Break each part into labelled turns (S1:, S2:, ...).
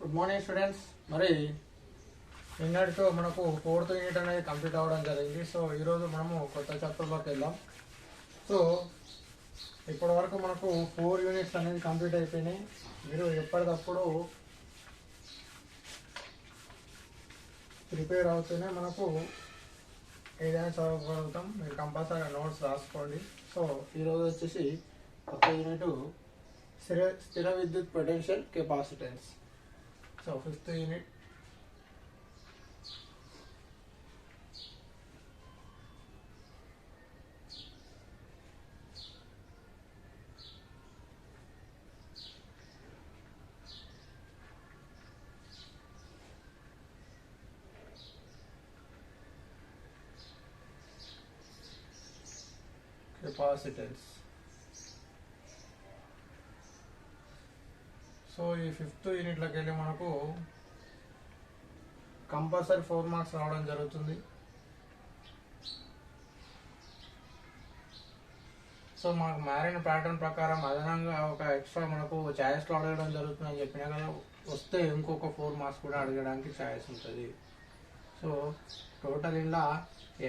S1: Good morning students. మరి నిన్నటితో మనకు 4th యూనిట్ అనేది కంప్లీట్ అవ్వడం జరిగింది. సో ఈరోజు మనము కొత్త చాప్టర్లోకి వెళ్దాం. సో ఇప్పటి వరకు మనకు 4 యూనిట్స్ అనేది కంప్లీట్ అయిపోయినాయి. మీరు ఎప్పటికప్పుడు ప్రిపేర్ అవుతూనే మనకు ఏదైనా చదవగలుగుతాం. మీరు కంపల్సరీ నోట్స్ రాసుకోండి. సో ఈరోజు వచ్చేసి కొత్త యూనిట్ స్థిర విద్యుత్ potential capacitance. So 5th unit. Capacitance. So ఈ 5th యూనిట్లోకి వెళ్ళి మనకు కంపల్సరీ 4 మార్క్స్ రావడం జరుగుతుంది. సో మనకు మారిన ప్యాటర్న్ ప్రకారం అదనంగా ఒక ఎక్స్ట్రా మనకు ఛాయిస్లో అడగడం జరుగుతుంది అని చెప్పినా కదా, వస్తే ఇంకొక 4 మార్క్స్ కూడా అడగడానికి ఛాయిస్ ఉంటుంది. సో టోటల్ ఇలా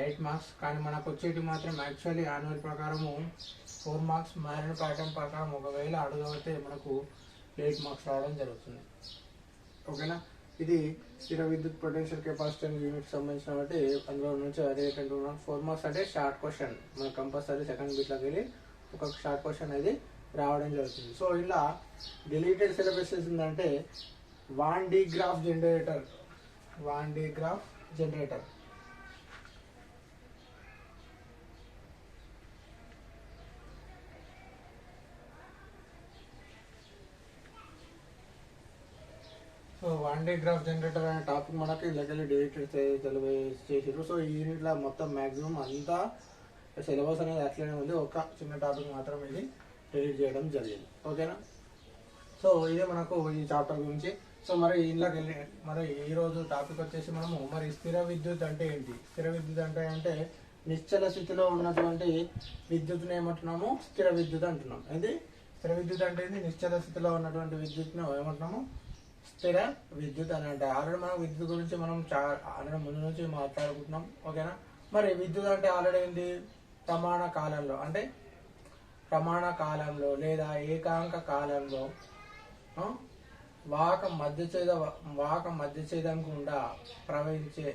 S1: 8 మార్క్స్, కానీ మనకు వచ్చేటి మాత్రం యాక్చువల్లీ యాన్యువల్ ప్రకారము 4 మార్క్స్. మారిన ప్యాటర్న్ ప్రకారం ఒకవేళ అడగబడితే మనకు 8 మార్క్స్ రావడం జరుగుతుంది. ఓకేనా? ఇది స్థిర విద్యుత్ పొటెన్షియల్ కెపాసిటెన్స్ యూనిట్ సంబంధించిన బట్టి అందులో నుంచి అదే 4 మార్క్స్ అంటే షార్ట్ క్వశ్చన్ మనకు కంపల్సరీ సెకండ్ బిట్లోకి వెళ్ళి ఒక షార్ట్ క్వశ్చన్ అనేది రావడం జరుగుతుంది. సో ఇలా డిలీటెడ్ సిలబస్ ఏంటంటే Van de Graaff generator so Van de Graaff generator అనే టాపిక్ మనకి ఇళ్ళకెళ్ళి డిలీటెడ్ చేసారు. సో ఈ యూనిట్లో మొత్తం మ్యాక్సిమం అంతా సిలబస్ అనేది అట్లనే ఉంది. ఒక చిన్న టాపిక్ మాత్రం ఇది డిలీట్ చేయడం జరిగింది. ఓకేనా? సో ఇదే మనకు ఈ చాప్టర్ గురించి. సో మరి ఇంట్లోకి వెళ్ళి మరి ఈరోజు టాపిక్ వచ్చేసి మనము మరి స్థిర విద్యుత్ అంటే ఏంటి? స్థిర విద్యుత్ అంటే నిశ్చల స్థితిలో ఉన్నటువంటి విద్యుత్ని ఏమంటున్నాము? స్థిర విద్యుత్ అంటున్నాం. ఇది స్థిర విద్యుత్ అంటే నిశ్చల స్థితిలో ఉన్నటువంటి విద్యుత్ను ఏమంటున్నాము? స్థిర విద్యుత్ అని అంటే. ఆల్రెడీ మనం విద్యుత్ గురించి మనం ఆల్రెడీ ముందు నుంచి మాట్లాడుకుంటున్నాం. ఓకేనా? మరి విద్యుత్ అంటే ఆల్రెడీ ఏంటి? ప్రమాణ కాలంలో లేదా ఏకాంక కాలంలో వాహక మధ్యఛేదం గుండా ప్రవహించే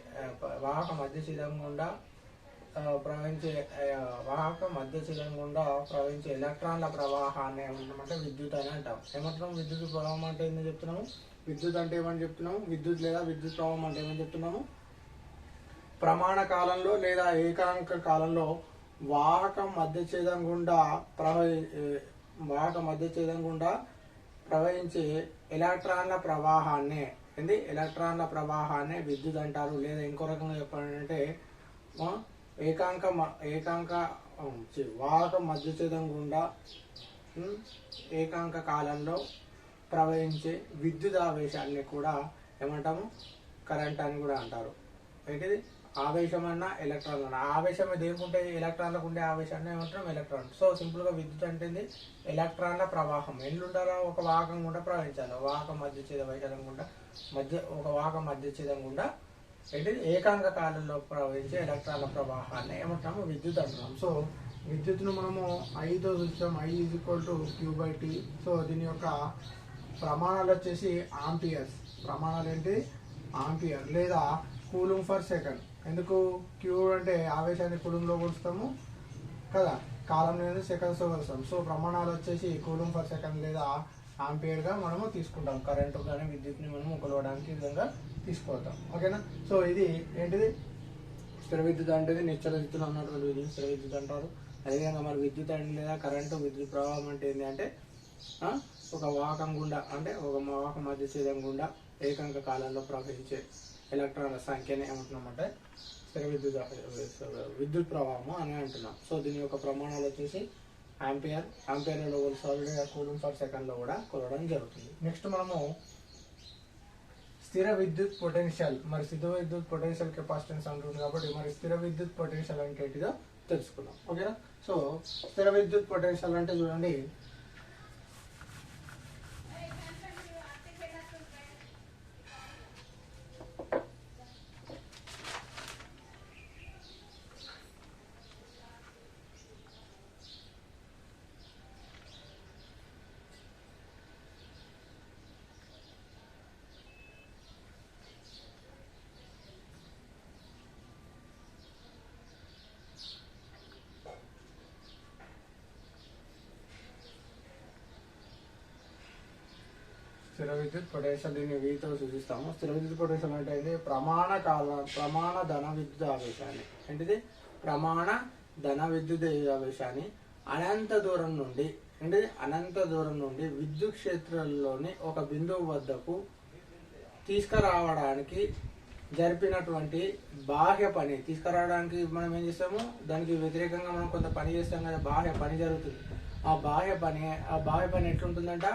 S1: ఎలక్ట్రాన్ల ప్రవాహాన్ని ఏమంటామంటే విద్యుత్ అని అంటాం. ఏమంటున్నాం? విద్యుత్ ప్రవాహం అంటే ఏంటని చెప్తున్నాము? విద్యుత్ అంటే ఏమని చెప్తున్నాము? విద్యుత్ లేదా విద్యుత్ ప్రవాహం అంటే ఏమని చెప్తున్నాము? ప్రమాణ కాలంలో లేదా ఏకాంక కాలంలో వాహక మధ్యఛేదం గుండా ప్రవహించే ఎలక్ట్రాన్ల ప్రవాహాన్నే విద్యుత్ అంటారు. లేదా ఇంకో రకంగా చెప్పాలంటే వాహక మధ్యఛేదం గుండా ఏకాంక కాలంలో ప్రవహించే విద్యుత్ ఆవేశాన్ని కూడా ఏమంటాము? కరెంట్ అని కూడా అంటారు. ఏంటిది? ఆవేశం అన్నా ఎలక్ట్రాన్ అన్నా. ఆవేశం దేనికి ఉంటాయి? ఎలక్ట్రాన్లకు ఉండే ఆవేశాన్ని ఏమంటాం? ఎలక్ట్రాన్. సో సింపుల్గా విద్యుత్ అంటే ఎలక్ట్రాన్ల ప్రవాహం. ఎన్నుండాలో ఒక వాహకం గుండా ప్రవహించాలి. వాహక మధ్యఛేదం గుండా ఏంటిది? ఏకాంక కాలంలో ప్రవహించే ఎలక్ట్రాన్ల ప్రవాహాన్ని ఏమంటాము? విద్యుత్ అంటున్నాం. సో విద్యుత్ను మనము ఐతో చూస్తాం. I = Q/T. సో దీని యొక్క ప్రమాణాలు వచ్చేసి ఆంపియర్స్. ప్రమాణాలు ఏంటి? ఆంపియర్ లేదా కూలుంబ్ ఫర్ సెకండ్. ఎందుకు? క్యూ అంటే ఆవేశాన్ని కూలుంబ్లో కొలుస్తాము కదా, కాలం అనేది సెకండ్స్లో కొలుస్తాం. సో ప్రమాణాలు వచ్చేసి కూలుంబ్ ఫర్ సెకండ్ లేదా ఆంపియర్గా మనము తీసుకుంటాం. కరెంటు కానీ విద్యుత్ని మనము కొలవడానికి విధంగా తీసుకుంటాం. ఓకేనా? సో ఇది ఏంటిది? స్థిర విద్యుత్ అంటే నిశ్చల స్థితిలో ఉన్నటువంటి విద్యుత్ స్థిర విద్యుత్ అంటారు. అదేవిధంగా మరి విద్యుత్ అంటే లేదా కరెంటు విద్యుత్ ప్రవాహం అంటే ఏంటి అంటే ఒక వాహకం గుండా అంటే ఒక వాహక మధ్యఛేదం గుండా ఏకాంక కాలంలో ప్రవహించే ఎలక్ట్రాన్ల సంఖ్యనే ఏమంటున్నామంటే స్థిర విద్యుత్ ప్రవాహము అని అంటున్నాం. సో దీని యొక్క ప్రమాణాలు వచ్చేసి ఆంపియర్లో కొలుస్తారు, కూలుంబ్ ఫర్ సెకండ్లో కూడా కొలవడం జరుగుతుంది. నెక్స్ట్ మనము స్థిర విద్యుత్ పొటెన్షియల్, మరి స్థిర విద్యుత్ పొటెన్షియల్ కెపాసిటెన్స్ అంటుంది కాబట్టి మరి స్థిర విద్యుత్ పొటెన్షియల్ అంటే ఏంటిదో తెలుసుకుందాం. ఓకేనా? సో స్థిర విద్యుత్ పొటెన్షియల్ అంటే చూడండి, స్థిర విద్యుత్ పొటెన్షియల్ దీన్ని వీతో సూచిస్తాము. స్థిర విద్యుత్ పొటెన్షియల్ అంటే ఇది ప్రమాణ ధన విద్యుత్ ఆవేశాన్ని ఏంటిది ప్రమాణ ధన విద్యుత్ ఆవేశాన్ని అనంత దూరం నుండి విద్యుత్ క్షేత్రంలోని ఒక బిందువు వద్దకు తీసుకురావడానికి జరిపినటువంటి బాహ్య పని. తీసుకురావడానికి మనం ఏం చేస్తాము, దానికి వ్యతిరేకంగా మనం కొంత పని చేస్తాం కదా, బాహ్య పని జరుగుతుంది. ఆ బాహ్య పని ఎట్లుంటుందంట,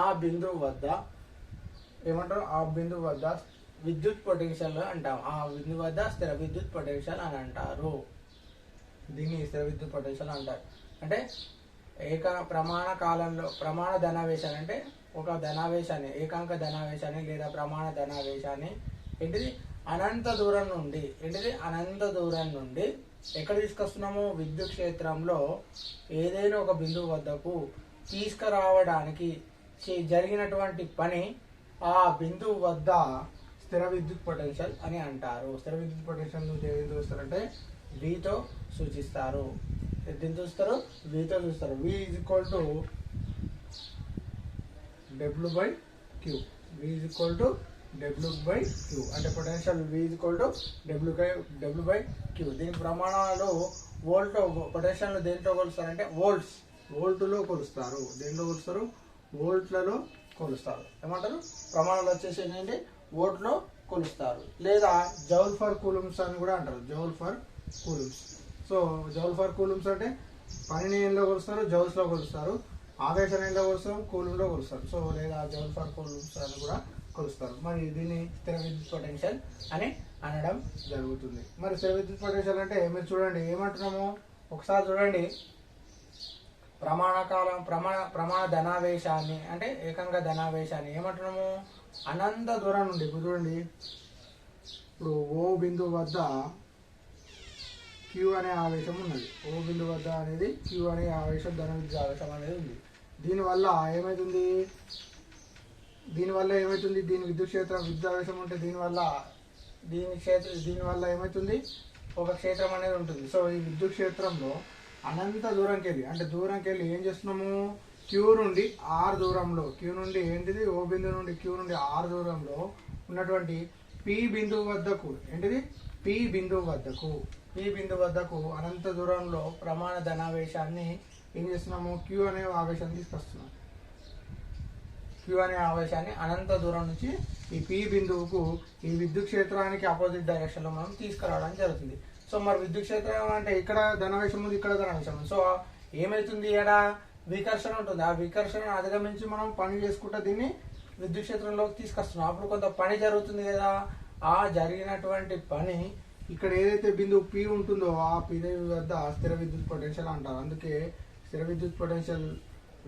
S1: ఆ బిందువు వద్ద ఏమంటారు, ఆ బిందువు వద్ద విద్యుత్ పొటెన్షియల్ అంటాం. ఆ బిందువు వద్ద స్థిర విద్యుత్ పొటెన్షియల్ అని అంటారు. దీన్ని స్థిర విద్యుత్ పొటెన్షియల్ అంటారు. అంటే ప్రమాణ ధనావేశాన్ని అంటే ఒక ధనావేశాన్ని, ఏకాంక ధనావేశాన్ని లేదా ప్రమాణ ధనావేశాన్ని ఏంటిది అనంత దూరం నుండి ఎక్కడ తీసుకొస్తున్నాము, విద్యుత్ క్షేత్రంలో ఏదైనా ఒక బిందువు వద్దకు తీసుకురావడానికి జరిగినటువంటి పని ఆ బిందువు వద్ద స్థిర విద్యుత్ పొటెన్షియల్ అని అంటారు. స్థిర విద్యుత్ పొటెన్షియల్ ఏం చూస్తారంటే వీతో సూచిస్తారు. దీంతో చూస్తారు, వీతో చూస్తారు. V = W/Q. V = W/Q అంటే పొటెన్షియల్ V = W/Q. దీని ప్రమాణాలు వోల్ట్. పొటెన్షియల్ దేంట్లో కొలుస్తారంటే వోల్ట్లో కొలుస్తారు. దేంట్లో కొలుస్తారు, వోల్ట్లలో కొలుస్తారు. ఏమంటారు, ప్రమాణాలు వచ్చేసి ఏంటంటే వోల్ట్లో కొలుస్తారు. లేదా జౌల్ ఫర్ కూలుమ్స్ అని కూడా అంటారు. Joule for coulombs. So joule for coulombs అంటే పనిని ఏంలో కొలుస్తారు, జౌల్స్లో కొలుస్తారు. ఆవేశాన్ని ఏంలో కొలుస్తారు, కూలుంలో కొలుస్తారు. సో లేదా జౌల్ ఫర్ కూలుమ్స్ అని కూడా కొలుస్తారు. మరి దీన్ని స్థిర విద్యుత్ పొటెన్షియల్ అని అనడం జరుగుతుంది. మరి స్థిర విద్యుత్ పొటెన్షియల్ అంటే మీరు చూడండి ఏమంటున్నాము, ఒకసారి చూడండి. ప్రమాణ ధనావేశాన్ని అంటే ఏకంగా ధనావేశాన్ని ఏమంటున్నాము, అనంత దూరం నుండి. ఇప్పుడు చూడండి, ఇప్పుడు ఓ బిందువు వద్ద Q అనే ఆవేశం ఉన్నది. ఓ బిందువు వద్ద అనేది Q అనే ఆవేశం, ధన విద్యుత్ ఆవేశం అనేది ఉంది. దీనివల్ల ఏమవుతుంది, దీని విద్యుత్ క్షేత్రం విద్యుత్ ఆవేశం ఉంటే దీనివల్ల ఏమవుతుంది, ఒక క్షేత్రం అనేది ఉంటుంది. సో ఈ విద్యుత్ క్షేత్రంలో అనంత దూరంకి వెళ్ళి ఏం చేస్తున్నాము, Q నుండి R దూరంలో, Q నుండి ఏంటిది ఓ బిందువు నుండి Q నుండి R దూరంలో ఉన్నటువంటి P బిందువు వద్దకు అనంత దూరంలో ప్రమాణ ధనావేశాన్ని ఏం చేస్తున్నాము, Q అనే ఆవేశాన్ని తీసుకొస్తున్నాం. Q అనే ఆవేశాన్ని అనంత దూరం నుంచి ఈ P బిందువుకు ఈ విద్యుత్ క్షేత్రానికి ఆపోజిట్ డైరెక్షన్ లో మనం తీసుకురావడం జరుగుతుంది. సో మరి విద్యుత్ క్షేత్రం అంటే ఇక్కడ ధనావేశం ఉంది, ఇక్కడ ధనావేశం ఉంది. సో ఏమైతుంది, ఇక్కడ వికర్షణ ఉంటుంది. ఆ వికర్షణ అధిగమించి మనం పని చేసుకుంటా దీన్ని విద్యుత్ క్షేత్రంలోకి తీసుకొస్తున్నాం. అప్పుడు కొంత పని జరుగుతుంది కదా, ఆ జరిగినటువంటి పని ఇక్కడ ఏదైతే బిందువు P ఉంటుందో ఆ P వద్ద స్థిర విద్యుత్ పొటెన్షియల్ అంటారు. అందుకే స్థిర విద్యుత్ పొటెన్షియల్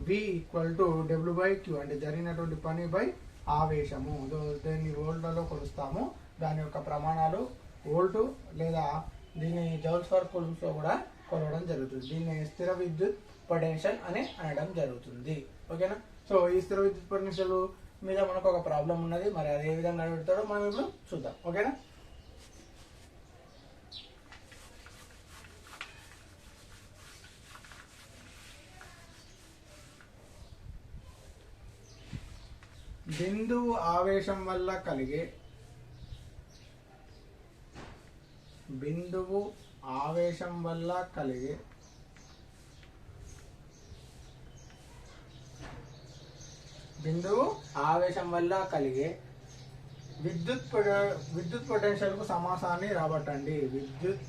S1: V = W/Q అంటే జరిగినటువంటి పని బై ఆవేశము. దీన్ని వోల్ట్లలో కొలుస్తాము. దాని యొక్క ప్రమాణాలు వోల్ట్ లేదా దీన్ని జౌల్స్ ఫర్ కూలుమ్స్ లో కూడా కొలవడం జరుగుతుంది. దీన్ని స్థిర విద్యుత్ పొటెన్షియల్ అని అనడం జరుగుతుంది. ఓకేనా. సో ఈ స్థిర విద్యుత్ పొటెన్షియల్ మీద మనకు ఒక ప్రాబ్లం ఉన్నది. మరి అది ఏ విధంగా అడుగుతాడో మనం ఇప్పుడు చూద్దాం. ఓకేనా. బిందువు ఆవేశం వల్ల కలిగే విద్యుత్ పొటెన్షియల్ కు సమాసాన్ని రాబట్టండి. విద్యుత్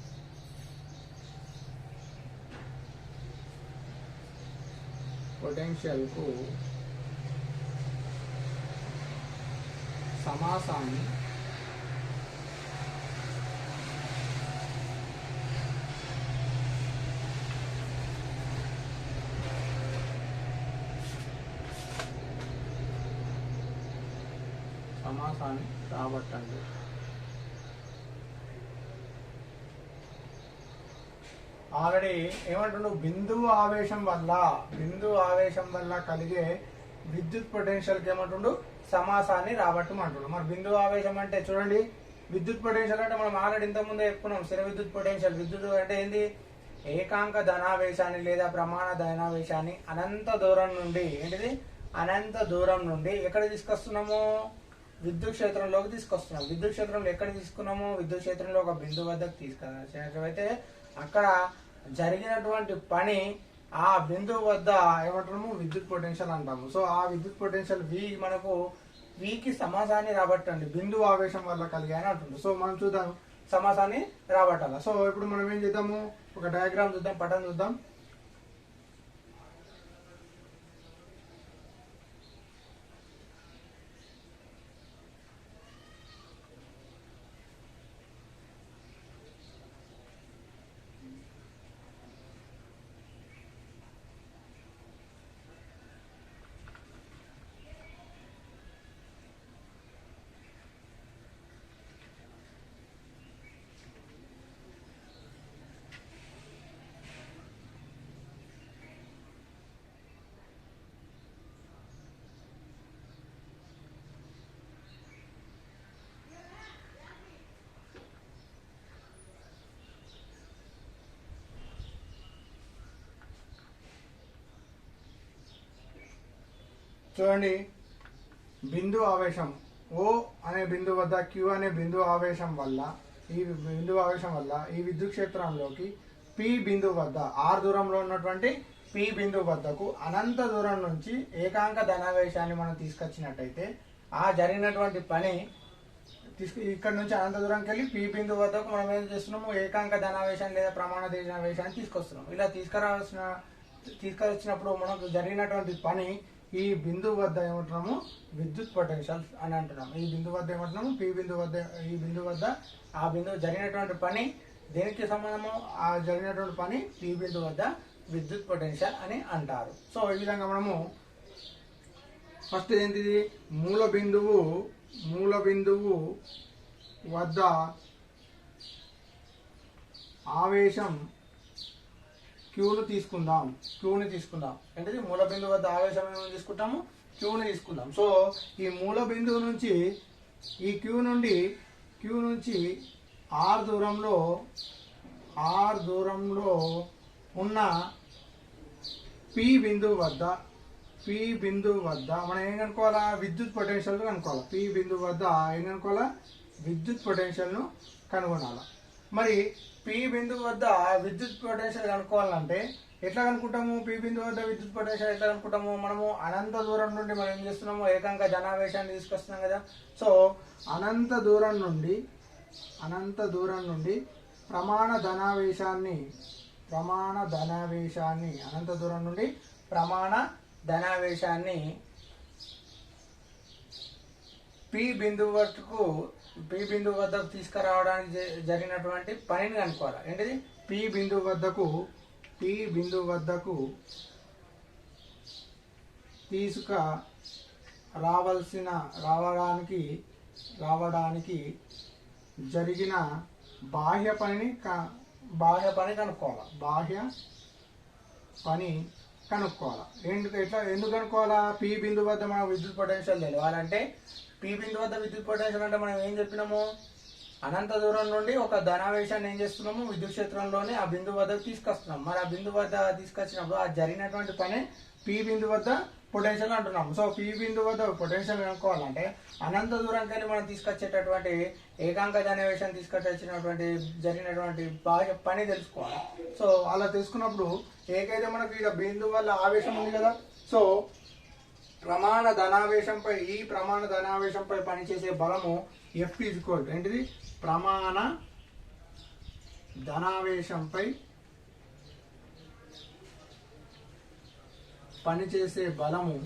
S1: పొటెన్షియల్ కు సమాసాన్ని రాబట్టండి. ఆల్రెడీ ఏమంటుండు, బిందువు ఆవేశం వల్ల కలిగే విద్యుత్ పొటెన్షియల్ కి ఏమంటుండు, సమాసాన్ని రాబట్టమంటుండు. మరి బిందువు ఆవేశం అంటే చూడండి, విద్యుత్ పొటెన్షియల్ అంటే మనం ఆల్రెడీ ఇంతకుముందే చెప్పుకున్నాం. స్థిర విద్యుత్ పొటెన్షియల్, విద్యుత్ అంటే ఏంది, ఏకాంక ధనావేశాన్ని లేదా ప్రమాణ ధనావేశాన్ని అనంత దూరం నుండి ఏంటిది అనంత దూరం నుండి ఎక్కడ తీసుకొస్తున్నాము, విద్యుత్ క్షేత్రంలోకి తీసుకొస్తున్నాం. విద్యుత్ క్షేత్రంలో ఎక్కడ తీసుకున్నాము, విద్యుత్ క్షేత్రంలో ఒక బిందువు వద్దకు తీసుకొచ్చినట్లయితే అక్కడ జరిగినటువంటి పని ఆ బిందువు వద్ద ఏమంటాము, విద్యుత్ పొటెన్షియల్ అంటాము. సో ఆ విద్యుత్ పొటెన్షియల్ V మనకు Vకి సమాసాన్ని రాబట్టండి, బిందువు ఆవేశం వల్ల కలిగాని అంటుంది. సో మనం చూద్దాం సమాసాన్ని రాబట్టాలి. సో ఇప్పుడు మనం ఏం చేద్దాము, ఒక డయాగ్రామ్ చూద్దాం, పటం చూద్దాం. చూడండి, బిందు ఆవేశం O అనే బిందువు వద్ద Q అనే బిందువు ఆవేశం వల్ల ఈ విద్యుత్ క్షేత్రంలోకి P బిందువు వద్ద R దూరంలో ఉన్నటువంటి P బిందువు వద్దకు అనంత దూరం నుంచి ఏకాంక ధనావేశాన్ని మనం తీసుకొచ్చినట్టయితే ఆ జరిగినటువంటి పని ఇక్కడ నుంచి అనంత దూరంకి వెళ్ళి P బిందువు వద్దకు మనం ఏం చేస్తున్నాము, ఏకాంక ధనావేశాన్ని లేదా ప్రమాణ ధనావేశాన్ని తీసుకొస్తున్నాం. ఇలా తీసుకొచ్చినప్పుడు మనకు జరిగినటువంటి పని ఈ బిందువు వద్ద ఏమంటున్నాము, విద్యుత్ పొటెన్షియల్ అని అంటున్నాము. ఈ బిందువు వద్ద ఏమంటున్నాము, P బిందువు వద్ద, ఈ బిందువు వద్ద ఆ బిందువు జరిగినటువంటి పని దేనికి సంబంధము, ఆ జరిగినటువంటి పని P బిందువు వద్ద విద్యుత్ పొటెన్షియల్ అని అంటారు. సో ఈ విధంగా మనము ఫస్ట్ ఏంటిది, మూల బిందువు వద్ద ఆవేశం క్యూని తీసుకుందాం. ఏంటిది, మూల బిందువు వద్ద ఆవేశం ఏమైనా తీసుకుంటాము, క్యూని తీసుకుందాం. సో ఈ మూల బిందువు నుంచి ఈ క్యూ నుంచి R దూరంలో ఉన్న P బిందువు వద్ద మనం ఏం కనుక్కోవాలా, విద్యుత్ పొటెన్షియల్ కనుక్కోవాలి. P బిందువు వద్ద ఏం కనుక్కోవాలా, విద్యుత్ పొటెన్షియల్ను కనుగొనాలి. మరి P బిందువు వద్ద విద్యుత్ పొటెన్షియల్ కనుక్కోవాలంటే ఎట్లా కనుక్కుంటాము, P బిందువు వద్ద విద్యుత్ పొటెన్షియల్ ఎట్లా కనుక్కుంటాము, మనము అనంత దూరం నుండి మనం ఏం చేస్తున్నాము, ఏకాంక ధనావేశాన్ని తీసుకొస్తున్నాం కదా. సో అనంత దూరం నుండి ప్రమాణ ధనావేశాన్ని P బిందువు వద్దకు తీసుకురావడానికి జరిగినటువంటి పనిని కనుక్కోవాలి. ఏంటిది, P బిందువు వద్దకు రావడానికి జరిగిన బాహ్య పని కనుక్కోవాలి. ఎందుకు కనుక్కోవాలా, P బిందువు వద్ద మనం విద్యుత్ పొటెన్షియల్ తెలియాలంటే, P బిందువు వద్ద విద్యుత్ పొటెన్షియల్ అంటే మనం ఏం చెప్పినాము, అనంత దూరం నుండి ఒక ధనావేశాన్ని ఏం చేస్తున్నాము, విద్యుత్ క్షేత్రంలోనే ఆ బిందువు వద్దకు తీసుకొస్తున్నాం. మరి ఆ బిందువు వద్ద తీసుకొచ్చినప్పుడు ఆ జరిగినటువంటి పని P బిందువు వద్ద పొటెన్షియల్ అంటున్నాము. సో P బిందువు వద్ద పొటెన్షియల్ కనుక్కోవాలంటే అనంత దూరంకని మనం తీసుకొచ్చేటటువంటి ఏకాంక ధనావేశాన్ని తీసుకొచ్చినటువంటి జరిగినటువంటి బాహ్య పని తెలుసుకోవాలి. సో అలా తెలుసుకున్నప్పుడు ఏకైతే మనకు ఇక బిందువు వల్ల ఆవేశం ఉంది కదా. సో ప్రమాణ ధనావేశంపై పనిచేసే బలము F ఈక్వల్ ఏంటిది, ప్రమాణ ధనావేశంపై పనిచేసే బలము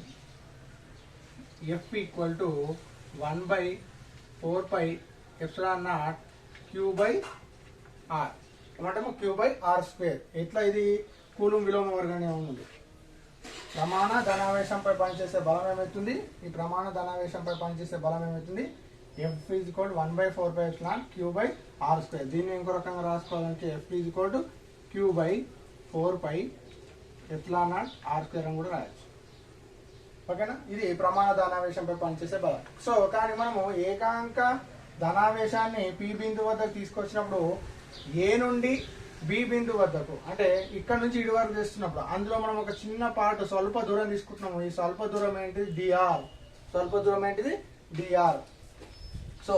S1: F ఈక్వల్ టు 1/4πε0 Q/R ఏమంటాము, Q/R². ఎట్లా ఇది కూలుంబ్ విలోమ వర్గంగా ఉంది. ప్రమాణ ధనావేశంపై పనిచేసే బలం ఏమవుతుంది, ఈ ప్రమాణ ధనావేశంపై పనిచేసే బలం ఏమవుతుంది, F ఈజ్ ఈక్వల్ 1/4πε0 Q/R². దీన్ని ఇంకో రకంగా రాసుకోవాలంటే F is equal to Q/4πε0 అని కూడా రాయొచ్చు. ఓకేనా, ఇది ప్రమాణ ధనావేశంపై పనిచేసే బలం. సో కానీ మనము ఏకాంక ధనావేశాన్ని P బిందువు వద్దకు తీసుకొచ్చినప్పుడు A నుండి బి బిందువు వద్దకు, అంటే ఇక్కడ నుంచి ఇటు వరకు చేస్తున్నప్పుడు అందులో మనం ఒక చిన్న పార్ట్ స్వల్ప దూరం తీసుకుంటున్నాము. ఈ స్వల్ప దూరం ఏంటిది? డిఆర్. స్వల్ప దూరం ఏంటిది? డిఆర్. సో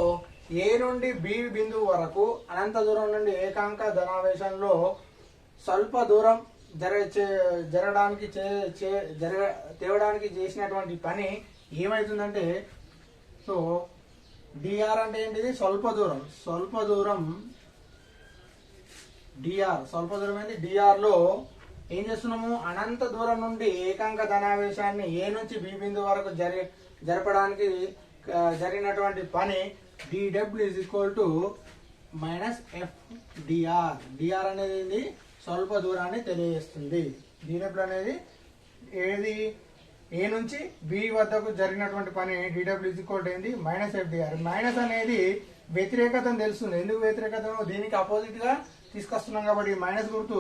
S1: ఏ నుండి బి బిందువు వరకు అనంత దూరం నుండి ఏకాంక ధనావేశంలో స్వల్ప దూరం తేవడానికి చేసినటువంటి పని ఏమవుతుందంటే, సో డిఆర్ అంటే ఏంటిది? స్వల్ప దూరం. స్వల్ప దూరం డిఆర్. స్వల్ప దూరం ఏంటి? డిఆర్ లో ఏం చేస్తున్నాము? అనంత దూరం నుండి ఏకాంక ధనావేశాన్ని ఏ నుంచి బి బిందువు వరకు జరపడానికి జరిగినటువంటి పని dw is equal to minus F d r. D r అనేది ఏంది? స్వల్ప దూరాన్ని తెలియజేస్తుంది. dw అనేది ఏది? ఏ నుంచి బి వద్దకు జరిగినటువంటి పని dw is equal to ఏంది? Minus F d r. మైనస్ అనేది వ్యతిరేకతను తెలుస్తుంది. ఎందుకు వ్యతిరేకతను? దీనికి అపోజిట్ గా తీసుకొస్తున్నాం కాబట్టి మైనస్ గుర్తు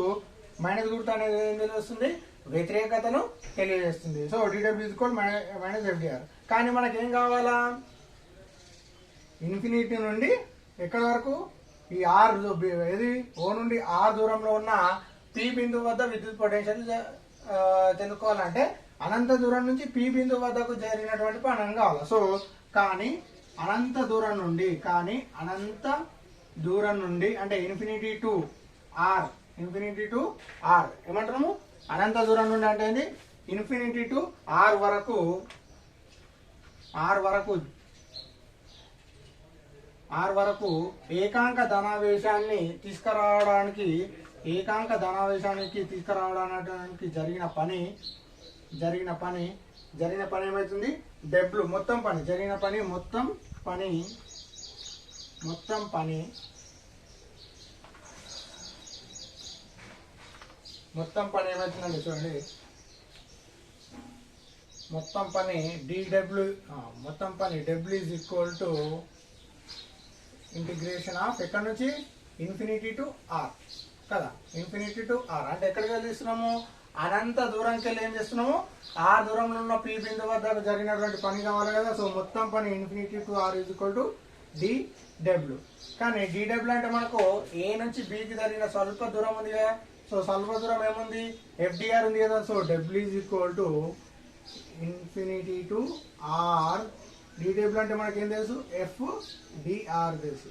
S1: అనేది ఏం తెలుస్తుంది? వ్యతిరేకతను తెలియజేస్తుంది. So dw is equal minus F d r. కానీ మనకేం కావాలా? ఇన్ఫినిటీ నుండి ఎక్కడి వరకు? ఈ ఆర్ ఏది? ఓ నుండి ఆర్ దూరంలో ఉన్న పి బిందువు వద్ద విద్యుత్ పొటెన్షియల్ తెలుసుకోవాలంటే అనంత దూరం నుంచి పి బిందువు వద్దకు జరిగినటువంటి పని కావాలి. సో కానీ అనంత దూరం నుండి అంటే ఇన్ఫినిటీ టు ఆర్ ఏమంటున్నాము? అనంత దూరం నుండి అంటే ఏంది? ఇన్ఫినిటీ టు ఆర్ వరకు ఏకాంక ధనావేశాన్ని తీసుకురావడానికి జరిగిన పని ఏమవుతుంది? డబ్ల్యూ మొత్తం పని ఏమవుతుందండి? చూడండి, మొత్తం పని W is equal to integration of ఎక్కడి నుంచి? ఇన్ఫినిటీ టు ఆర్ కదా. ఇన్ఫినిటీ టు ఆర్ అంటే ఎక్కడికి వెళ్ళిస్తున్నాము? అనంత దూరంకి వెళ్ళి ఏం చేస్తున్నాము? ఆర్ దూరంలో ఉన్న పి బిందువు వద్ద జరిగినటువంటి పని కావాలి కదా. సో మొత్తం పని infinity to R is equal to dw. కానీ dw అంటే మనకు ఏ నుంచి బికి జరిగిన స్వల్ప దూరం ఉంది కదా. సో స్వల్ప దూరం ఏముంది? ఎఫ్డిఆర్ ఉంది కదా. So W is equal to infinity to R. dw అంటే మనకేం తెలుసు? ఎఫ్ డిఆర్ తెలుసు.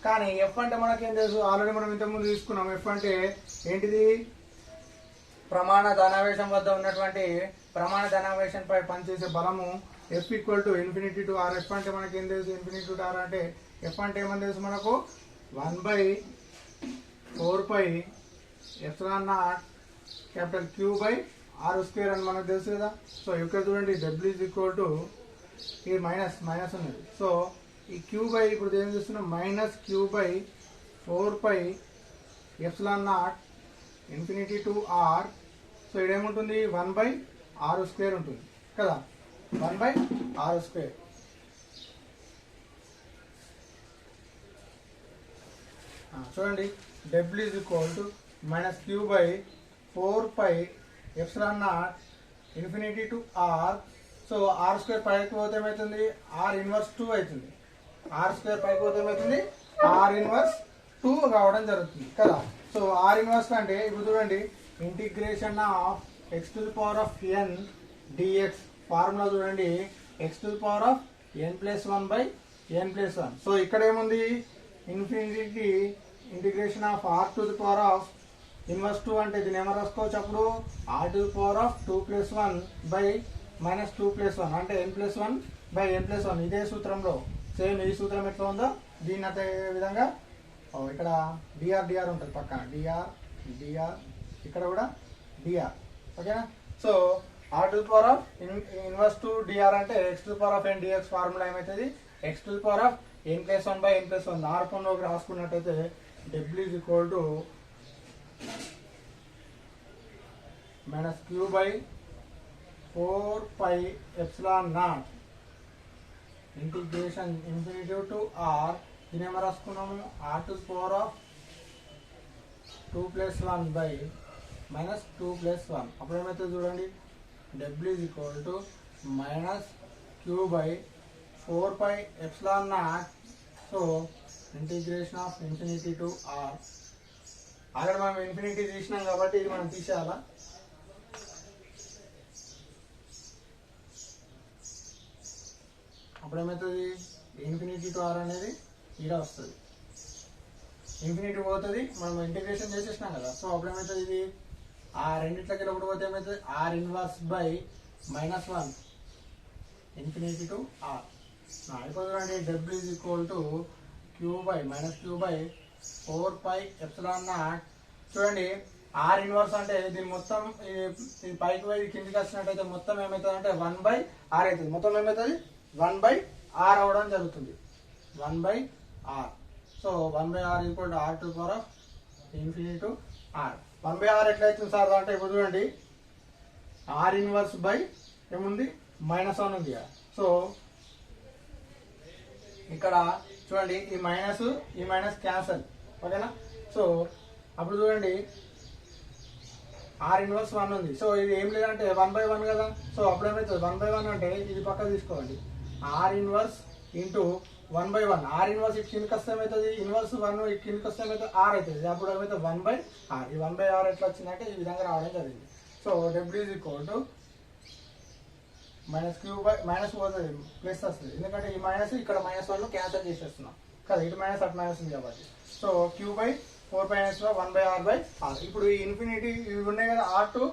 S1: కానీ ఎఫ్ అంటే మనకేం తెలుసు? ఆల్రెడీ మనం ఇంతకుముందు తీసుకున్నాం. ఎఫ్ అంటే ఏంటిది? ప్రమాణ ధనావేశం వద్ద ఉన్నటువంటి ప్రమాణ ధనావేశంపై పనిచేసే బలము F equal to infinity to R. F అంటే మనకేం తెలుసు? ఇన్ఫినిటీ టు ఆర్ అంటే ఎఫ్ అంటే ఏమని తెలుసు మనకు? 1/4πε0 capital Q by R square అని మనకు తెలుసు కదా. సో ఇక్కడ చూడండి, డబ్ల్యూ ఈజ్ ఈక్వల్ టు ఈ మైనస్ ఉన్నది. సో ఈ క్యూ బై ఇప్పుడు ఏం చేస్తున్నాం? Minus Q by 4πε0 infinity to R. So ఇదేముంటుంది? 1/r² ఉంటుంది కదా. 1/r². చూడండి, W is equal to minus Q by 4πε0 infinity to R. So r² పైకి పోతే ఏమవుతుంది? ఆర్ ఇన్వర్స్ 2 అవుతుంది. r² పైకి పోతే ఏమవుతుంది? ఆర్ ఇన్వర్స్ 2 కావడం జరుగుతుంది కదా. సో ఆర్ ఇన్వర్స్ అంటే ఇప్పుడు చూడండి, integration of x⁴n dx formula చూడండి, x⁴n+1/n+1. సో ఇక్కడ ఏముంది? ఇన్ఫినిటీ ఇంటిగ్రేషన్ ఆఫ్ r⁴ అంటే దీన్ని ఏమో రాసుకోవచ్చు అప్పుడు r⁴2+1/-2+1 అంటే n+1/n+1. ఇదే సూత్రంలో సేమ్ ఈ సూత్రం ఎట్లా ఉందో దీన్ని అదే విధంగా ఇక్కడ dr ఉంటుంది పక్కన. dr ఇక్కడ కూడా dr. ఓకేనా. సో r⁴ అంటే x⁴n dx ఫార్ములా ఏమవుతుంది? x⁴n+1/n+1. ఆ రూపంలోకి రాసుకున్నట్టయితే W is equal to minus Q by 4πε0 integration infinity to R. దీని ఏమో రాసుకున్నాము? r⁴2+1/-2+1. అప్పుడు ఏమైతే చూడండి, W is equal to minus Q by 4πε0. So integration of infinity to R already మనం ఇన్ఫినిటీ తీసినాం కాబట్టి ఇది మనం తీసేయాలా. అప్పుడు ఏమవుతుంది, ఇన్ఫినిటీ టు ఆర్ అనేది ఈడ వస్తుంది, ఇన్ఫినిటీ పోతుంది, మనం ఇంటిగ్రేషన్ చేసేసినాం కదా. సో అప్పుడు ఏమవుతుంది, ఇది ఆ రెండిట్లకి ఒకటి పోతే ఏమవుతుంది, R inverse by -1 infinity to R అయిపోతుందండి. W is equal to Q by -4πε0. చూడండి ఆర్ ఇన్వర్స్ అంటే దీని మొత్తం ఇది పైకి పోయి కిందికి వచ్చినట్టయితే మొత్తం ఏమవుతుంది అంటే 1/r అవుతుంది. మొత్తం ఏమవుతుంది 1/r అవడం జరుగుతుంది, 1/r. So 1/r equal to R to power of infinity to R. 1/r ఎట్లయితుంది సార్ అంటే ఇప్పుడు చూడండి ఆర్ ఇన్వర్స్ బై ఏముంది -1 ఉంది కదా. సో ఇక్కడ చూడండి ఈ మైనస్ క్యాన్సల్, ఓకేనా. సో అప్పుడు చూడండి ఆర్ ఇన్వర్స్ 1 ఉంది. సో ఇది ఏం లేదంటే 1/1 కదా. సో అప్పుడు ఏమవుతుంది 1/1 అంటే ఇది పక్క తీసుకోండి, are inverse into 1/1. Are inverse ఇటు కిందకి వస్తే ఏమవుతుంది, ఇన్వర్స్ 1 ఇటు కిందకి వస్తే ఏమవుతుంది ఆర్ అవుతుంది. అప్పుడు ఏమవుతుంది 1/r. ఈ 1/r ఎట్లా వచ్చిందంటే ఈ విధంగా రావడం జరిగింది. So W is equal to -q by minus పోతుంది ప్లస్ వస్తుంది, ఎందుకంటే ఈ మైనస్ ఇక్కడ -1 క్యాన్సల్ చేసేస్తున్నాం కదా, ఇటు మైనస్ అటు మైనస్ ఉంది కాబట్టి. So q by 4π1/r. ఇప్పుడు ఈ ఇన్ఫినిటీ ఇవి ఉన్నాయి కదా, ఆర్ టు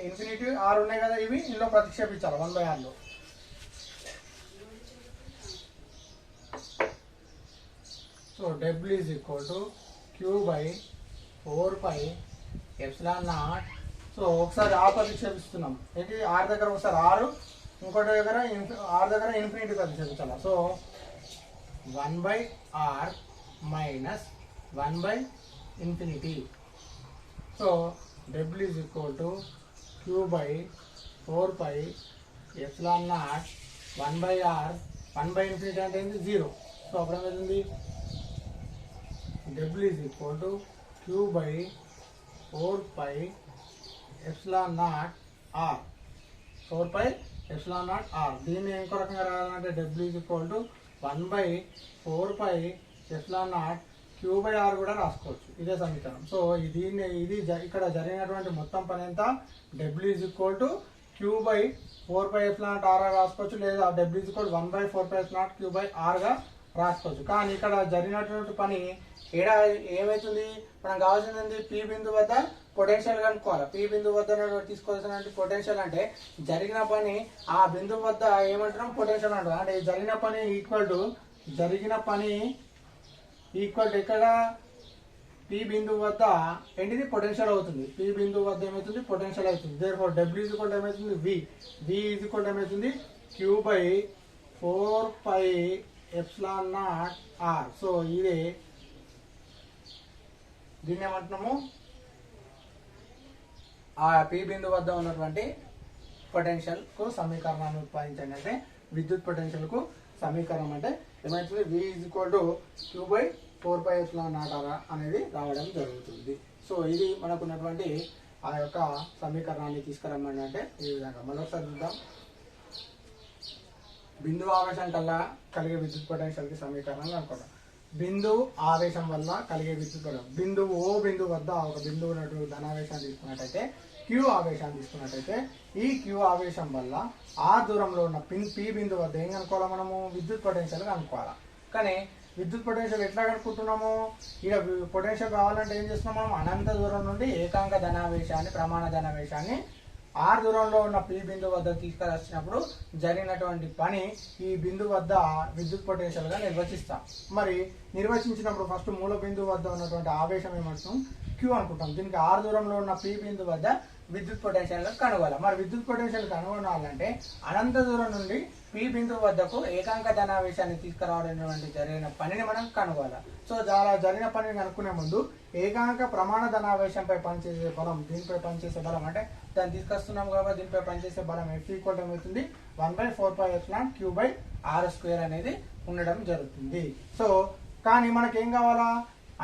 S1: ఇన్ఫినిటీ ఆర్ ఉన్నాయి కదా, ఇవి ఇందులో ప్రతిక్షేపించాలి 1/r లో. So W is equal to Q by 4πε0. So ఒకసారి ఆర్ ప్రతిక్షేపిస్తున్నాం, ఏంటి ఆర్ దగ్గర ఒకసారి ఆరు, ఇంకోటి దగ్గర ఆర్ దగ్గర ఇన్ఫినిటీ ప్రతిక్షేపించాలి. So 1/r minus 1/∞. So W is equal to Q by 4πε0 1/r 1/∞ అంటే ఏంటి 0. సో అప్పుడు ఏమవుతుంది W is equal to Q by 4πε0r 4πε0r. దీన్ని ఇంకో రకంగా రాయాలంటే W is equal to 1/4πε0 q/r కూడా రాసుకోవచ్చు, ఇదే సమీకరణం. సో దీన్ని ఇది ఇక్కడ జరిగినటువంటి మొత్తం పని ఎంత, W is equal to Q by 4πε0r రాసుకోవచ్చు, లేదా డబ్ల్యూ ఈజ్ ఈక్వల్ 1/4πε0 q/r గా రాసుకోవచ్చు. కానీ ఇక్కడ జరిగినటువంటి పని ఏమవుతుంది, మనం కావాల్సింది పి బిందు వద్ద పొటెన్షియల్ కనుక్కోవాలి. పి బిందు వద్ద తీసుకోవాల్సిన పొటెన్షియల్ అంటే జరిగిన పని ఆ బిందువు వద్ద ఏమంటున్నాం పొటెన్షియల్ అంటాం. అంటే జరిగిన పని ఈక్వల్ టు ఇక్కడ పి బిందువు వద్ద ఏంటిది పొటెన్షియల్ అవుతుంది, పి బిందువు వద్ద ఏమవుతుంది పొటెన్షియల్ అవుతుంది. Therefore W is equal to ఏమవుతుంది వి ఈజ్ ఈక్వల్ టు ఏమవుతుంది క్యూ బై 4πε0r. సో ఇదే దీన్ని ఏమంటున్నాము ఆ పి బిందు వద్ద ఉన్నటువంటి పొటెన్షియల్ కు సమీకరణాన్ని ఉత్పాదించండి. అంటే విద్యుత్ పొటెన్షియల్ కు సమీకరణం అంటే ఏమైతుంది v is equal to Q by 4πε0r అనేది రావడం జరుగుతుంది. సో ఇది మనకు ఉన్నటువంటి ఆ యొక్క సమీకరణాన్ని తీసుకురమ్మని అంటే ఈ విధంగా మరొకసారి చూద్దాం. బిందువు ఆవేశం కల్లా కలిగే విద్యుత్ పొటెన్షియల్ కి సమీకరణం అనుకుంటాం. బిందువు ఆవేశం వల్ల కలిగే విద్యుత్ పొటెన్షియల్, బిందువు ఓ బిందువు వద్ద ఒక బిందువు ఉన్నటువంటి ధనావేశాన్ని తీసుకున్నట్టయితే, క్యూ ఆవేశాన్ని తీసుకున్నట్టయితే, ఈ క్యూ ఆవేశం వల్ల ఆ దూరంలో ఉన్న పి బిందువు వద్ద ఏం కనుక్కోవాలా మనము విద్యుత్ పొటెన్షియల్ కనుక్కోవాలా. కానీ విద్యుత్ పొటెన్షియల్ ఎట్లా కనుక్కుంటున్నాము, ఇక పొటెన్షియల్ కావాలంటే ఏం చేస్తున్నాం మనం, అనంత దూరం నుండి ఏకాంక ధనావేశాన్ని ప్రమాణ ధనావేశాన్ని ఆర్ దూరంలో ఉన్న పి బిందువు వద్ద తీసుకురాసినప్పుడు జరిగినటువంటి పని ఈ బిందువు వద్ద విద్యుత్ పొటెన్షియల్ గా నిర్వచిస్తాం. మరి నిర్వచించినప్పుడు ఫస్ట్ మూల బిందువు వద్ద ఉన్నటువంటి ఆవేశం ఏమంటాం క్యూ అనుకుంటాం. దీనికి ఆర్ దూరంలో ఉన్న పి బిందువు వద్ద విద్యుత్ పొటెన్షియల్ కనుగొనాలి. మరి విద్యుత్ పొటెన్షియల్ కనుగొనాలంటే అనంత దూరం నుండి పి బిందువు వద్దకు ఏకాంక ధనావేశాన్ని తీసుకురావడం జరిగిన పనిని మనం కనుగొనాలి. సో చాలా జరిగిన పనిని కనుక్కునే ముందు ఏకాంక ప్రమాణ ధనావేశంపై పనిచేసే బలం, దీనిపై పనిచేసే బలం అంటే దాన్ని తీసుకొస్తున్నాం కాబట్టి దీనిపై పనిచేసే బలం F ఈక్వల్ ఏమవుతుంది 1/4πε0 q/r² అనేది ఉండడం జరుగుతుంది. సో కానీ మనకేం కావాలా,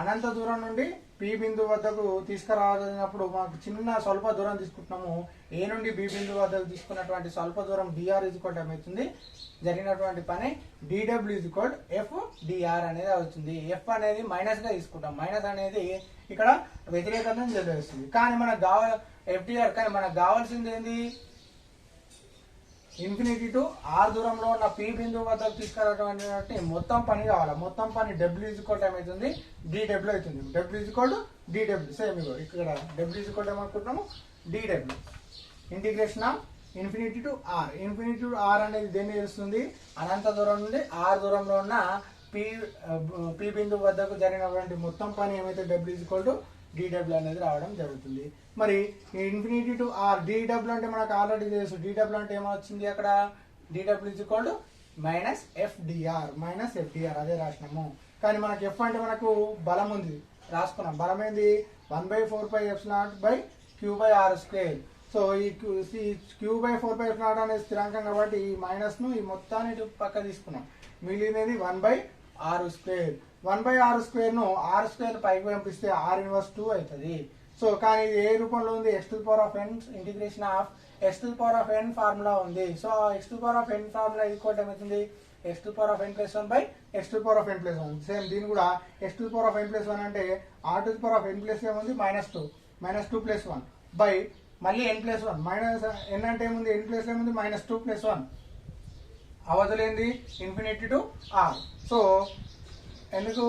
S1: అనంత దూరం నుండి పి బిందువు వద్దకు తీసుకురావాలన్నప్పుడు మనకు చిన్న స్వల్ప దూరం తీసుకుంటున్నాము. ఏ నుండి బి బిందువు వద్దకు తీసుకున్నటువంటి స్వల్ప దూరం డిఆర్ ఈజ్వల్ ఏమవుతుంది, జరిగినటువంటి పని డిడబ్ల్యూ ఈజ్వల్ ఎఫ్ డిఆర్ అనేది అవుతుంది. ఎఫ్ అనేది మైనస్గా తీసుకుంటాం. మైనస్ అనేది ఇక్కడ వ్యతిరేకతను తెలియజేస్తుంది. కానీ మనకు ఎఫ్డిఆర్ కానీ మనకు కావాల్సింది ఏంది, ఇన్ఫినిటీ టు ఆర్ దూరంలో ఉన్న పి బిందువు వద్దకు తీసుకురావటువంటి మొత్తం పని కావాలి. మొత్తం పని డబ్ల్యూ ఈజ్వల్ ఏమవుతుంది, డిడబ్ల్యూ అవుతుంది. డబ్ల్యూ ఈజ్వల్ డిడబ్ల్యూ సేమ్ ఇగో ఇక్కడ డబ్ల్యూ ఈజ్వల్ ఏమనుకుంటున్నాము, DW. Integration of infinity to R. Infinity to R అనేది దేన్ని తెలుస్తుంది, అనంత దూరం నుండి ఆర్ దూరంలో ఉన్న పి బిందువు వద్దకు జరిగినటువంటి మొత్తం పని ఏమైతే డబ్ల్యూ ఈజ్వల్ డిడబ్ల్యూ అనేది రావడం జరుగుతుంది. మరి ఇన్ఫినిటీ టు ఆర్ డిడబ్ల్యూ అంటే మనకు ఆల్రెడీ తెలుసు. డిడబ్ల్యూ అంటే ఏమొచ్చింది అక్కడ, DW equal minus FDR. Minus FDR అదే రాసినాము. కానీ మనకు ఎఫ్ అంటే మనకు బలం ఉంది, రాసుకున్నాం. బలం ఏంది, 1/4πε0/q/r². సో ఈ q/4πε0 అనేది స్థిరాంకం కాబట్టి ఈ మైనస్ను ఈ మొత్తాన్ని ఇటు పక్క తీసుకున్నాం. మిగిలినది 1/r². 1/r²ను r² పైకి పంపిస్తే r ఇన్వర్స్ 2 అవుతుంది. సో కానీ ఇది ఏ రూపంలో ఉంది, x⁴n integration of x⁴n formula ఉంది. సో x⁴n ఫార్ములా ఈక్వల్ ఏమవుతుంది, x⁴n+1/x⁴n+1. సేమ్ దీని కూడా x⁴n+1 అంటే r⁴n+ ఏముంది -2 -2+1 బై మళ్ళీ n+1 మైనస్ n అంటే ఏముంది, n ప్లస్ ఏముంది -2+1. అవధులేంది ఇన్ఫినిటీ టు ఆర్. సో ఎందుకు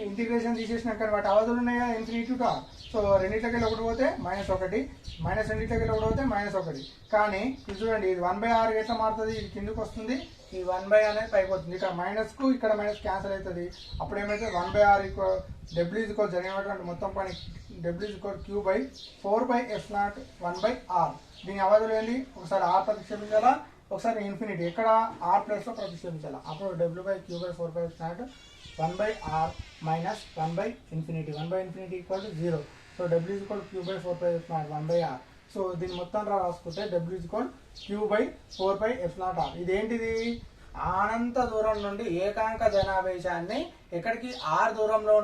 S1: ఇంటిగ్రేషన్ తీసేసినాక వాటి అవధులు ఉన్నాయి కదా, ఇన్ఫినిటీ టు ఆర్. సో రెండింటికి ఒకటి పోతే -1, మైనస్ రెండింటికి ఒకటి పోతే -1. కానీ ఇది చూడండి, ఇది 1/r ఎట్లా మారుతుంది, ఇది కిందకు వస్తుంది, ఈ 1/r అనేది పైకి వస్తుంది. ఇక్కడ మైనస్కు ఇక్కడ మైనస్ క్యాన్సిల్ అవుతుంది. అప్పుడు ఏమైతే 1/r డబ్ల్యూ ఈజ్వల్ జరిగినటువంటి మొత్తం పని డబ్ల్యూ ఈజ్వల్ q/4πε0 1/r. దీని అవధులు ఏంటి, ఒకసారి r ప్రతిక్షేపించాలా, ఒకసారి ఇన్ఫినిటీ ఎక్కడ r ప్లస్లో ప్రతిక్షేపించాలా. అప్పుడు w/q/4πε0 1/r minus 1/∞. 1/∞ equal to 0. So w equal q/4πε0 1/r. So దీన్ని మొత్తం రాసుకుంటే w ఈక్వల్ q/4πε0r. ఇదేంటిది, అనంత దూరం నుండి ఏకాంక ధనావేశాన్ని ఎక్కడికి ఆర్ దూరంలో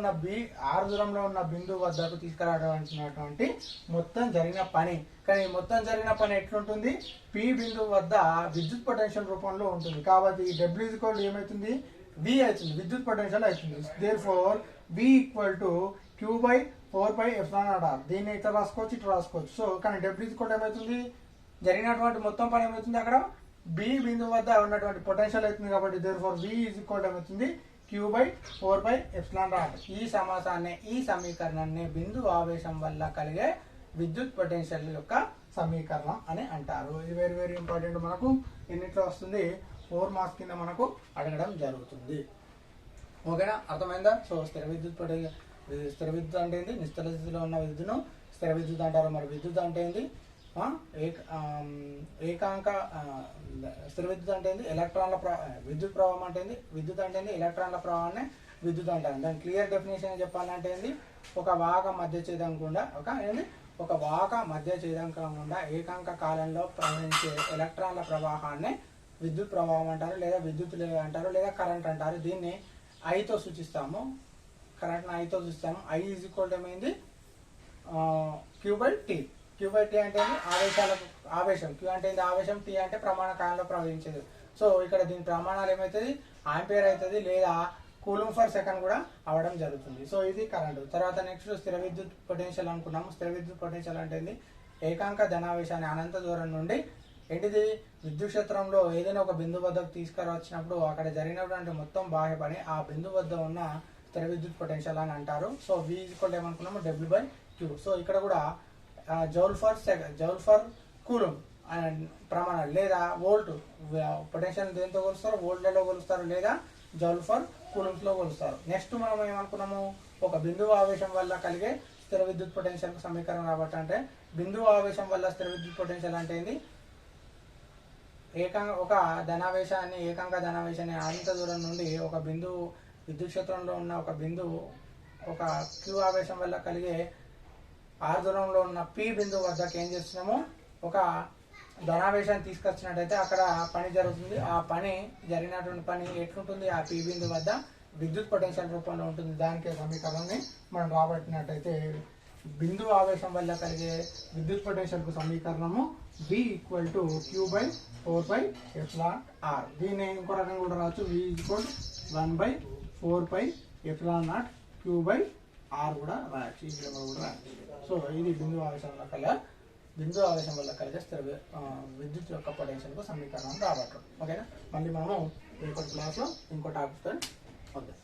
S1: ఉన్న బిందువు వద్దకు తీసుకురావాల్సినటువంటి మొత్తం జరిగిన పని. కానీ మొత్తం జరిగిన పని ఎట్లుంటుంది, పి బిందువు వద్ద విద్యుత్ పొటెన్షియల్ రూపంలో ఉంటుంది. కాబట్టి డబ్ల్యూ ఈక్వల్ ఏమవుతుంది, V అవుతుంది, విద్యుత్ పొటెన్షియల్ అవుతుంది. Therefore V equal to q/4πε0r. దీన్ని ఇట్లా రాసుకోవచ్చు, ఇట్లా రాసుకోవచ్చు. సో కానీ డబ్ల్యూ ఈక్వల్ ఏమవుతుంది, జరిగినటువంటి మొత్తం పని ఏమవుతుంది, అక్కడ బి బిందువు వద్ద ఉన్నటువంటి పొటెన్షియల్ అవుతుంది. కాబట్టి దేర్ఫోర్ V ఈక్వల్ ఏమవుతుంది, q/4πε0r. ఈ సమాసాన్ని, ఈ సమీకరణాన్ని బిందువు ఆవేశం వల్ల కలిగే విద్యుత్ పొటెన్షియల్ యొక్క సమీకరణం అని అంటారు. ఇది వెరీ వెరీ ఇంపార్టెంట్. మనకు ఎన్నిట్లో వస్తుంది, 4 మార్క్స్ కింద మనకు అడగడం జరుగుతుంది. ఓకేనా, అర్థమైందా? సో స్థిర విద్యుత్ అంటే ఏంది, నిశ్చల స్థితిలో ఉన్న విద్యుత్ను స్థిర విద్యుత్ అంటారు. మరి విద్యుత్ అంటే ఏంది, ఏకాంక స్థిర విద్యుత్ అంటే ఏంది, విద్యుత్ ప్రవాహం అంటే ఏంది, విద్యుత్ అంటే ఏంది, ఎలక్ట్రాన్ల ప్రవాహాన్ని విద్యుత్ అంటారు. దాని క్లియర్ డెఫినేషన్ చెప్పాలంటే ఏంది, ఒక వాహక మధ్య ఛేదం గుండా ఏకాంక కాలంలో ప్రవహించే ఎలక్ట్రాన్ల ప్రవాహాన్ని విద్యుత్ ప్రవాహం అంటారు, లేదా విద్యుత్ అంటారు, లేదా కరెంట్ అంటారు. దీన్ని ఐతో సూచిస్తాము, కరెంట్ని ఐతో సూచిస్తాము. ఐ ఈజ్ ఈక్వల్ ఏమైంది, q/t. q/t అంటే ఆవేశం. q అంటే ఏంది, ఆవేశం. t అంటే ప్రమాణ కాలంలో ప్రవహించేది. సో ఇక్కడ దీని ప్రమాణాలు ఏమవుతుంది, ఆంపియర్ అవుతుంది, లేదా కూలుంబ్ ఫర్ సెకండ్ కూడా అవడం జరుగుతుంది. సో ఇది కరెంటు. తర్వాత నెక్స్ట్ స్థిర విద్యుత్ పొటెన్షియల్ అనుకున్నాము. స్థిర విద్యుత్ పొటెన్షియల్ అంటే ఏంది, ఏకాంక ధనావేశాన్ని అనంత దూరం నుండి ఏంటిది, విద్యుత్ క్షేత్రంలో ఏదైనా ఒక బిందువు వద్దకు తీసుకురావచ్చినప్పుడు అక్కడ జరిగినటువంటి మొత్తం బాహ్య పని ఆ బిందువు వద్ద ఉన్న స్థిర విద్యుత్ పొటెన్షియల్ అని అంటారు. సో V ఈక్వల్ ఏమనుకున్నాము, W/Q. సో ఇక్కడ కూడా జౌల్ ఫర్ కూలుంబ్ ప్రమాణాలు, లేదా వోల్ట్ పొటెన్షియల్ దేంతో కొలుస్తారు, వోల్ట్లలో కొలుస్తారు, లేదా జౌల్ ఫర్ కూలుంబ్స్ లో కొలుస్తారు. నెక్స్ట్ మనం ఏమనుకున్నాము, ఒక బిందువు ఆవేశం వల్ల కలిగే స్థిర విద్యుత్ పొటెన్షియల్ సమీకరణం కాబట్టి, అంటే బిందువు ఆవేశం వల్ల స్థిర విద్యుత్ పొటెన్షియల్ అంటే ఏంది, ఒక ఏకాంక ధనావేశాన్ని అనంత దూరం నుండి ఒక బిందువు విద్యుత్ క్షేత్రంలో ఉన్న ఒక బిందువు ఒక Q ఆవేశం వల్ల కలిగే ఆర్ దూరంలో ఉన్న P బిందువు వద్దకు ఏం చేస్తున్నాము, ఒక ధనావేశాన్ని తీసుకొచ్చినట్టయితే అక్కడ పని జరుగుతుంది. ఆ పని జరిగినటువంటి పని ఎట్లుంటుంది, ఆ P బిందువు వద్ద విద్యుత్ పొటెన్షియల్ రూపంలో ఉంటుంది. దానికి సమీకరణాన్ని మనం రాబట్టినట్టయితే బిందు ఆవేశం వల్ల కలిగే విద్యుత్ పొటెన్షియల్ కు సమీకరణము V = Q/4πε0. దీన్ని ఇంకో రకంగా కూడా రావచ్చు, V = 1/4πε0 Q/R కూడా రాయచ్చు, ఈ విధంగా కూడా రాయచ్చు. సో ఇది బిందు ఆవేశం వల్ల కలిగే స్థిర విద్యుత్ యొక్క పొటెన్షియల్ కు సమీకరణం రాబట్టడం. ఓకేనా, మళ్ళీ మనము ఇంకో క్లాస్లో ఇంకో టాపిక్ తో వద్దాం.